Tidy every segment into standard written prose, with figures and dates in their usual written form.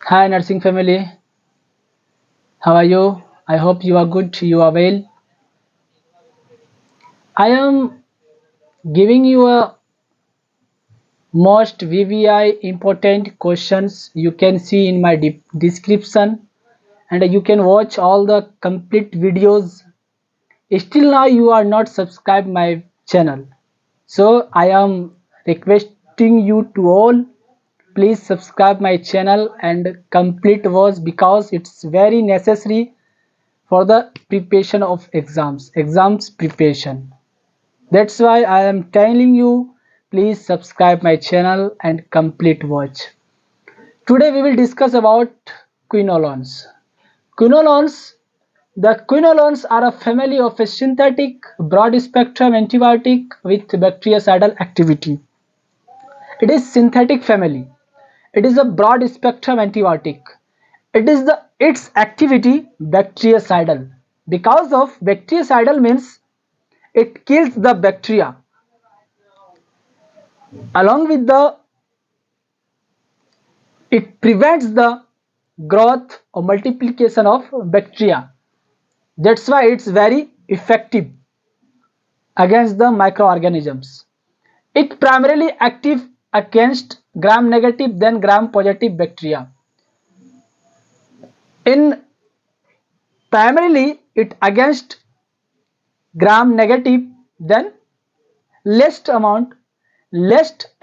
Hi nursing family, how are you? I hope you are good, you are well. I am giving you a most VVI important questions you can see in my description, and you can watch all the complete videos. Still now you are not subscribed my channel. So I am requesting you to all please subscribe my channel and complete watch because it's very necessary for the preparation of exams preparation. That's why I am telling you please subscribe my channel and complete watch. Today we will discuss about quinolones. Quinolones, the quinolones are a family of a synthetic broad spectrum antibiotic with bactericidal activity. It is synthetic family. It is a broad spectrum antibiotic. Its activity bactericidal. Because of bactericidal means it kills the bacteria along with the it prevents the growth or multiplication of bacteria. That's why it's very effective against the microorganisms. It primarily active against gram negative then gram positive bacteria. In primarily it against gram negative then less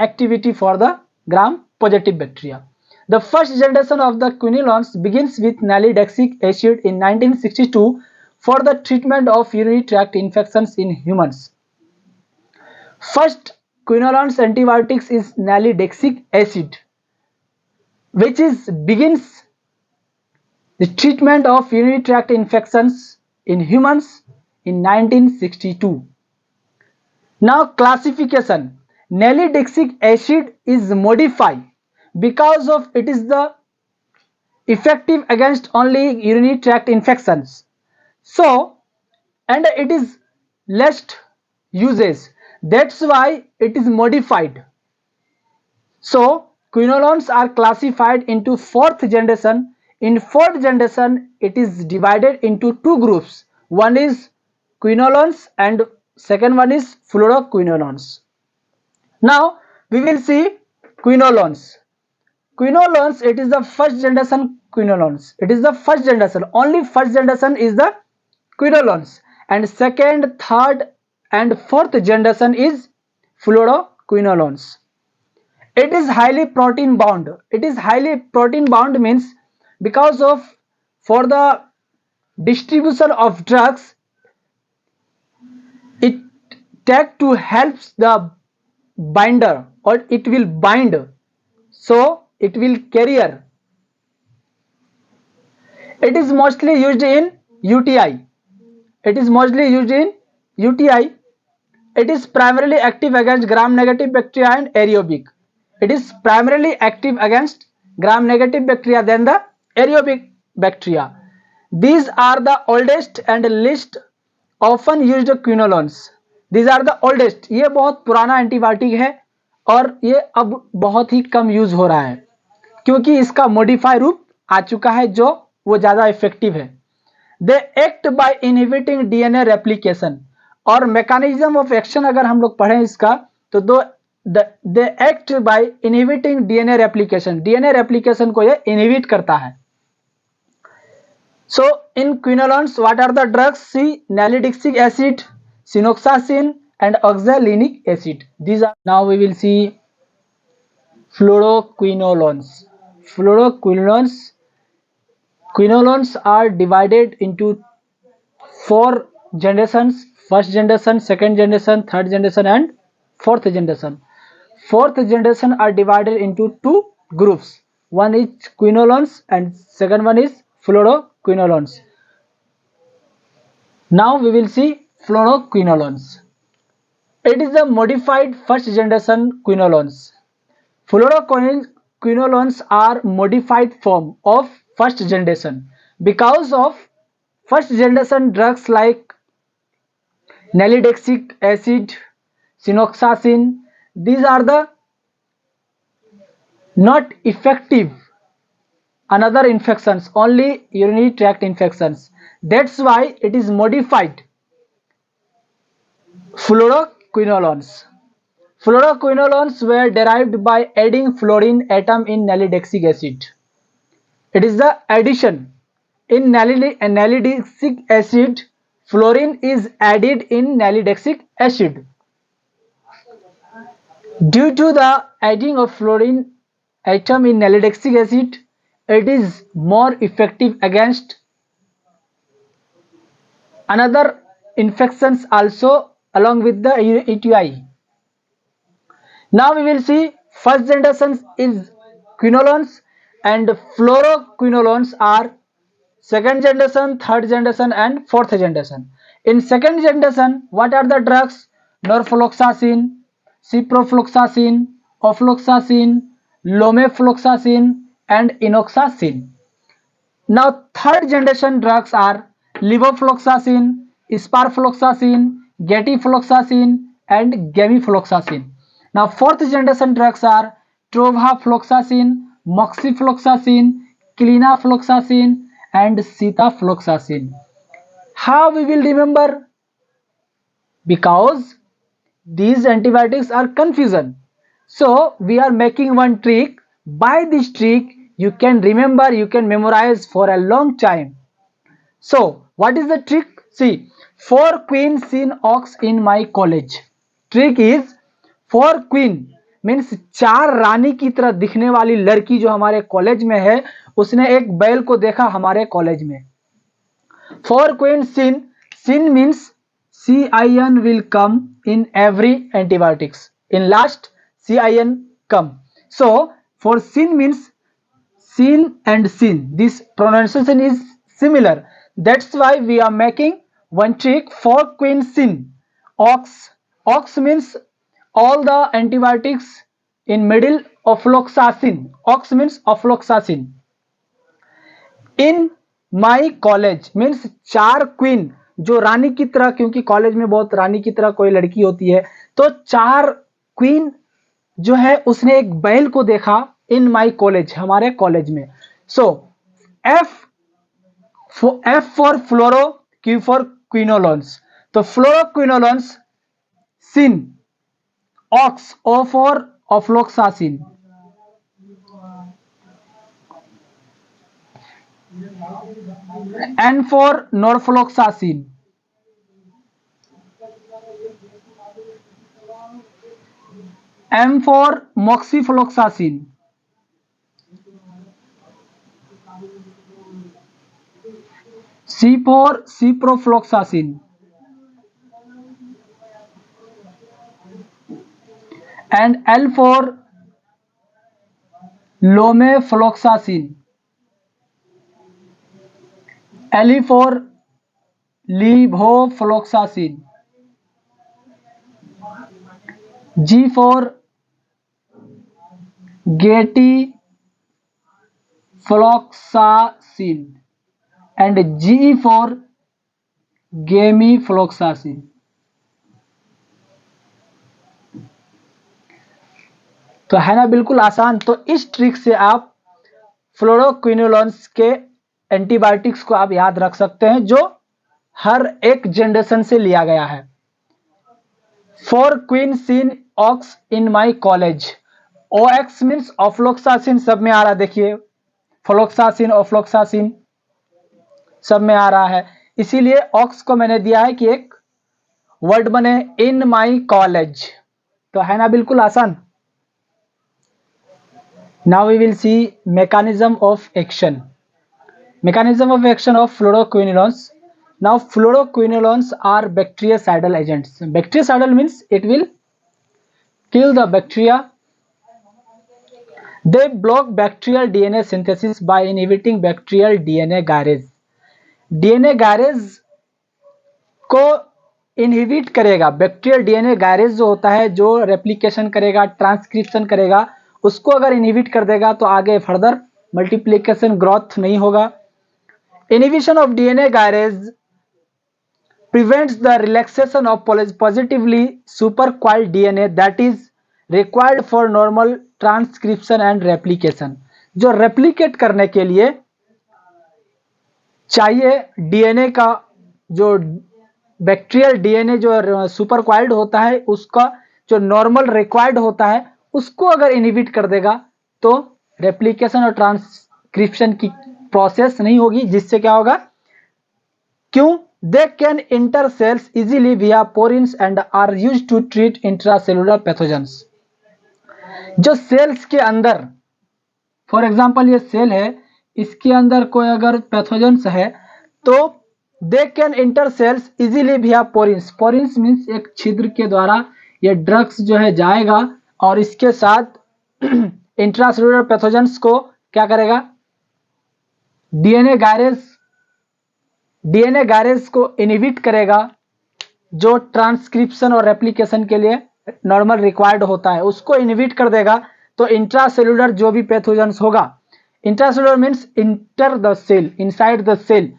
activity for the gram positive bacteria. The first generation of the quinolones begins with nalidixic acid in 1962 for the treatment of urinary tract infections in humans. First quinolones antibiotics is nalidixic acid, which is begins the treatment of urinary tract infections in humans in 1962. Now classification. Nalidixic acid is modified because of it is the effective against only urinary tract infections. So and it is less uses. That's why it is modified. So quinolones are classified into fourth generation. In fourth generation, it is divided into two groups. One is quinolones and second one is fluoroquinolones. Now we will see quinolones. Quinolones, it is the first generation quinolones. It is the first generation. Only first generation is the quinolones, and second, third, and fourth generation is fluoroquinolones. It is highly protein bound. It is highly protein bound means because of for the distribution of drugs, it take to helps the binder or it will bind, so it will carrier. It is mostly used in UTI. It is mostly used in UTI. It is primarily active against gram-negative bacteria and aerobic. It is primarily active against gram-negative bacteria than the aerobic bacteria. These are the oldest and least often used quinolones. These are the oldest. ये बहुत पुराना antibiotic है और ये अब बहुत ही कम use हो रहा है क्योंकि इसका मॉडिफाई रूप आ चुका है जो वो ज़्यादा इफेक्टिव है. They act by inhibiting DNA replication. और मैकेनिज्म ऑफ एक्शन अगर हम लोग पढ़ें इसका तो they act by inhibiting DNA replication. DNA replication को ये इनहिबिट करता है. So in quinolones what are the drugs? See nalidixic acid, cinoxacin and oxolinic acid. These are. Now we will see fluoroquinolones. Quinolones are divided into four generations: first generation, second generation, third generation, and fourth generation. Fourth generation are divided into two groups. One is quinolones and second one is fluoroquinolones. Now we will see fluoroquinolones. It is a modified first generation quinolones. Fluoroquinolones are modified form of first generation because of first generation drugs like nalidixic acid, siloxacin. These are the not effective another infections, only urinary tract infections. That's why it is modified fluoroquinolones. Fluoroquinolones were derived by adding fluorine atom in nalidixic acid. It is the addition in nalidixic acid. Fluorine is added in nalidixic acid. Due to the adding of fluorine atom in nalidixic acid, it is more effective against another infections also along with the UTI. Now we will see first generation is quinolones and fluoroquinolones are second generation, third generation and fourth generation. In second generation, what are the drugs? Norfloxacin, ciprofloxacin, ofloxacin, lomefloxacin and enoxacin. Now third generation drugs are levofloxacin, sparfloxacin, gatifloxacin and gamifloxacin. Now fourth generation drugs are trovafloxacin, moxifloxacin, clinafloxacin and citalfloxacin. How we will remember? Because these antibiotics are confusion. So we are making one trick. By this trick you can remember, you can memorize for a long time. So what is the trick? See, 4 queen seen ox in my college. Trick is 4 queen means 4 रानी की तरह दिखने वाली लड़की जो हमारे college में है, उसने एक बैल को देखा हमारे कॉलेज में. 4 queen seen, seen means CIN will come in every antibiotics. In last CIN come. So for sin means sin and sin. This pronunciation is similar. That's why we are making one trick for queen sin. Ox. Ox means all the antibiotics in middle of ofloxacin. Ox means ofloxacin. In my college means 4 queen जो रानी की तरह, क्योंकि college में बहुत रानी की तरह कोई लड़की होती है, तो 4 क्वीन जो है उसने एक बैल को देखा इन माई कॉलेज, हमारे कॉलेज में. So F for fluoro, Q for quinolones. तो fluoroquinolones, cin, ox, O for ofloxacin, N for norfloxacin, M for moxifloxacin, C for ciprofloxacin, and L for lomefloxacin. L for levofloxacin, G for gatifloxacin and G for gamifloxacin. तो है ना बिल्कुल आसान. तो इस trick से आप फ्लोरोक्विनोलोन्स के एंटीबायोटिक्स को आप याद रख सकते हैं जो हर एक जनरेशन से लिया गया है. 4 queen seen ox in my college. OX means ofloxacin, सब में आ रहा है. देखिए फ्लोक्सासिन, ऑफ्लोक्सासिन सब में आ रहा है. इसीलिए ऑक्स को मैंने दिया है कि एक वर्ड बने इन माई कॉलेज. तो है ना बिल्कुल आसान. Now we will see mechanism of action. Mechanism of action of fluoroquinolones. Now fluoroquinolones are bactericidal agents. Bactericidal means it will kill the bacteria. They block bacterial DNA synthesis by inhibiting bacterial DNA gyrase. DNA gyrase को inhibit करेगा. Bacterial DNA gyrase जो होता है, जो replication करेगा, transcription करेगा, उसको अगर इनहिबिट कर देगा तो आगे फर्दर मल्टीप्लिकेशन ग्रोथ नहीं होगा. Inhibition of DNA gyrase prevents the relaxation of positively supercoiled DNA that is required for normal transcription and replication. जो रेप्लिकेट करने के लिए चाहिए डीएनए का, जो बैक्टीरियल डीएनए जो सुपर क्वाइल्ड होता है उसका जो नॉर्मल रिक्वायर्ड होता है उसको अगर इनहिबिट कर देगा तो रेप्लिकेशन और ट्रांसक्रिप्शन की प्रोसेस नहीं होगी, जिससे क्या होगा, क्यों, they can enter cells easily via porins and are used to treat intracellular pathogens. जो सेल्स के अंदर, फॉर एग्जांपल ये सेल है, इसके अंदर कोई अगर पैथोजेंस है तो they can enter cells easily via porins. Porins means एक छिद्र के द्वारा ये ड्रग्स जो है जाएगा और इसके साथ इंट्रासेलुलर पैथोजेंस को क्या करेगा, डीएनए गायरेज को इनहिबिट करेगा, जो ट्रांसक्रिप्शन और रेप्लिकेशन के लिए नॉर्मल रिक्वायर्ड होता है उसको इनहिबिट कर देगा। तो इंट्रासेलुलर जो भी पैथोजेंस होगा, intracellular means enter the cell, inside the cell,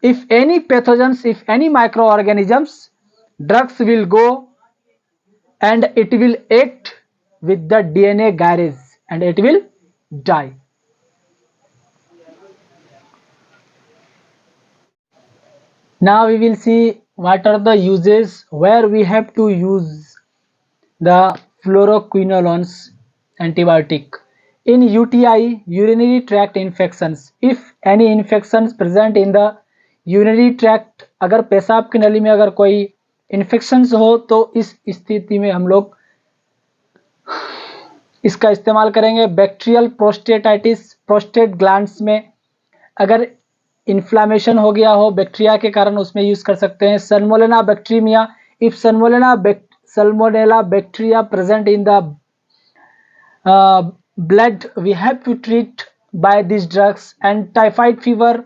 if any pathogens, if any microorganisms, drugs will go and it will act with the DNA garage and it will die. Now we will see what are the uses where we have to use the fluoroquinolones antibiotic. In UTI, urinary tract infections, if any infections present in the urinary tract, अगर पेशाब की नली में अगर कोई infections हो तो इस स्थिति में हम लोग इसका इस्तेमाल करेंगे। बैक्टीरियल प्रोस्टेटाइटिस, प्रोस्टेट ग्लैंड्स में अगर इन्फ्लामेशन हो गया हो बैक्टीरिया के कारण उसमें यूज कर सकते हैं। Salmonella bacteria, if salmonella bacteria present in the blood we have to treat by this drugs. And typhoid fever,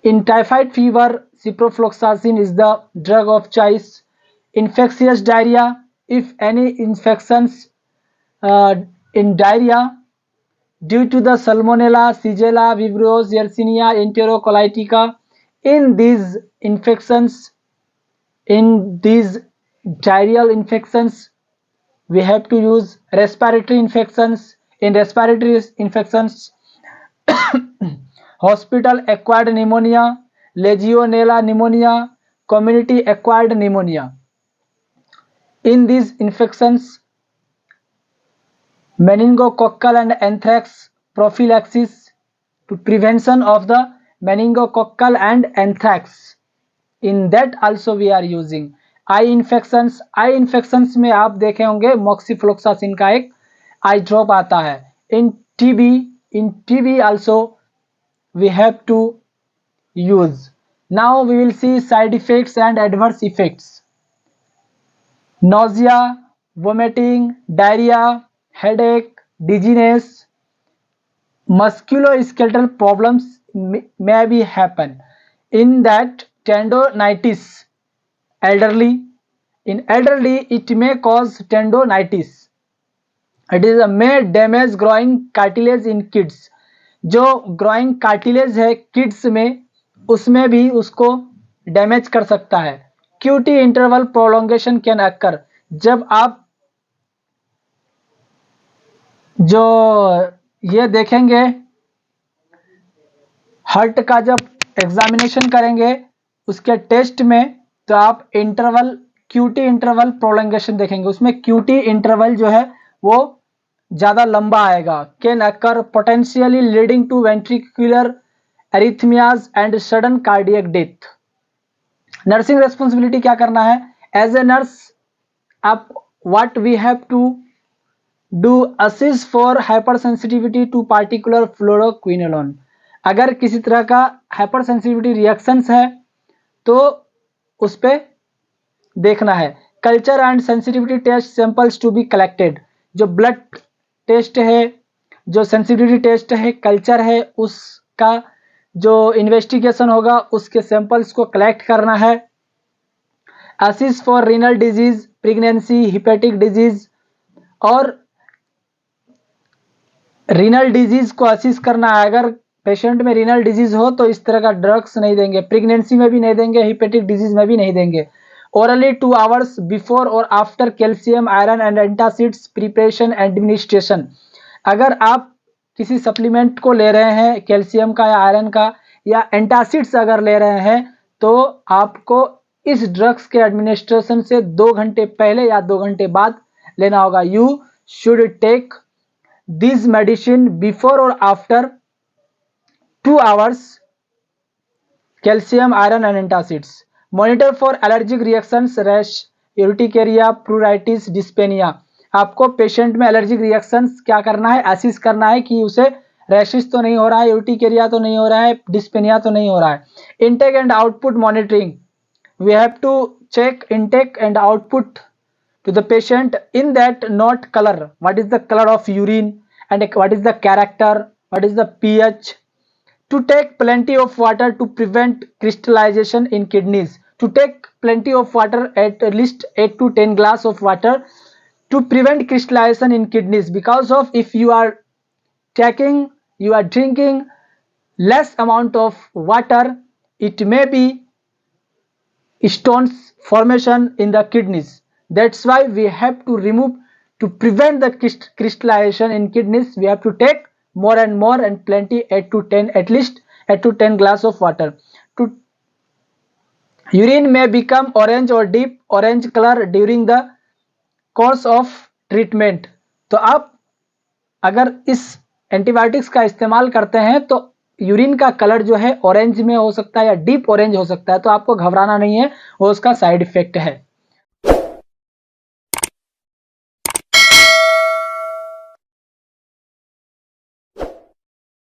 in typhoid fever ciprofloxacin is the drug of choice. Infectious diarrhea, if any infections in diarrhea due to the salmonella, shigella, vibrio, yersinia, enterocolitica, in these infections, in these diarrheal infections we have to use. Respiratory infections, in respiratory infections hospital acquired pneumonia, legionella pneumonia, community acquired pneumonia. In these infections, meningococcal and anthrax prophylaxis to prevention of the meningococcal and anthrax, in that also we are using. Eye infections, eye infections में आप देखे होंगे moxifloxacin का एक आई drop आता है। in TB also we have to use. Now we will see side effects and adverse effects. Nausea, vomiting, diarrhea, headache, dizziness, musculoskeletal problems may be happen. In that tendonitis, in elderly it may cause tendonitis. It is a may damage groin cartilage in kids. जो growing cartilage है kids में उसमें भी उसको damage कर सकता है। QT interval prolongation can occur, जब आप जो ये देखेंगे हार्ट का जब एग्जामिनेशन करेंगे उसके टेस्ट में तो आप इंटरवल क्यूटी इंटरवल प्रोलोंगेशन देखेंगे, उसमें क्यूटी इंटरवल जो है वो ज्यादा लंबा आएगा। Can occur potentially leading to ventricular arrhythmias and sudden cardiac death. Nursing responsibility क्या करना है, एज ए नर्स आप what we have to do assist for hyper sensitivity to particular fluoroquinolone. अगर किसी तरह का हाइपर सेंसिटिविटी रिएक्शंस है तो उस पर देखना है। Culture and sensitivity test samples to be collected, जो ब्लड टेस्ट है, जो सेंसिटिविटी टेस्ट है, कल्चर है, उसका जो इन्वेस्टिगेशन होगा उसके सैंपल्स को कलेक्ट करना है। Assist for renal disease, pregnancy, hepatic disease, और रीनल डिजीज को असिस्ट करना है। अगर पेशेंट में रीनल डिजीज हो तो इस तरह का ड्रग्स नहीं देंगे, प्रेगनेंसी में भी नहीं देंगे, हिपेटिक डिजीज में भी नहीं देंगे। orally 2 hours before or after calcium, iron and antacids preparation administration। अगर आप किसी सप्लीमेंट को ले रहे हैं कैल्शियम का या आयरन का या एंटासिड्स अगर ले रहे हैं तो आपको इस ड्रग्स के एडमिनिस्ट्रेशन से 2 घंटे पहले या 2 घंटे बाद लेना होगा। You should take this medicine before और after 2 hours calcium iron and antacids. Monitor for allergic reactions rash urticaria pruritus dyspnoea. आपको पेशेंट में एलर्जिक रिएक्शंस क्या करना है, एसिस करना है कि उसे रैशेस तो नहीं हो रहा है, यूर्टिकेरिया तो नहीं हो रहा है, डिस्पेनिया तो नहीं हो रहा है। Intake and output monitoring, we have to check intake and output to the patient in that note color, what is the color of urine and what is the character, what is the pH. To take plenty of water to prevent crystallization in kidneys, to take plenty of water, at least 8 to 10 glass of water to prevent crystallization in kidneys, because of if you are drinking less amount of water, it may be stones formation in the kidneys. That's why we have to remove, to prevent the crystallization in kidneys, we have to take more and more and plenty, 8 to 10, at least 8 to 10 glass of water. To urine may become orange or deep orange color during the course of treatment. तो आप अगर इस antibiotics का इस्तेमाल करते हैं तो urine का कलर जो है ऑरेंज में हो सकता है या डीप ऑरेंज हो सकता है, तो आपको घबराना नहीं है, वो उसका साइड इफेक्ट है।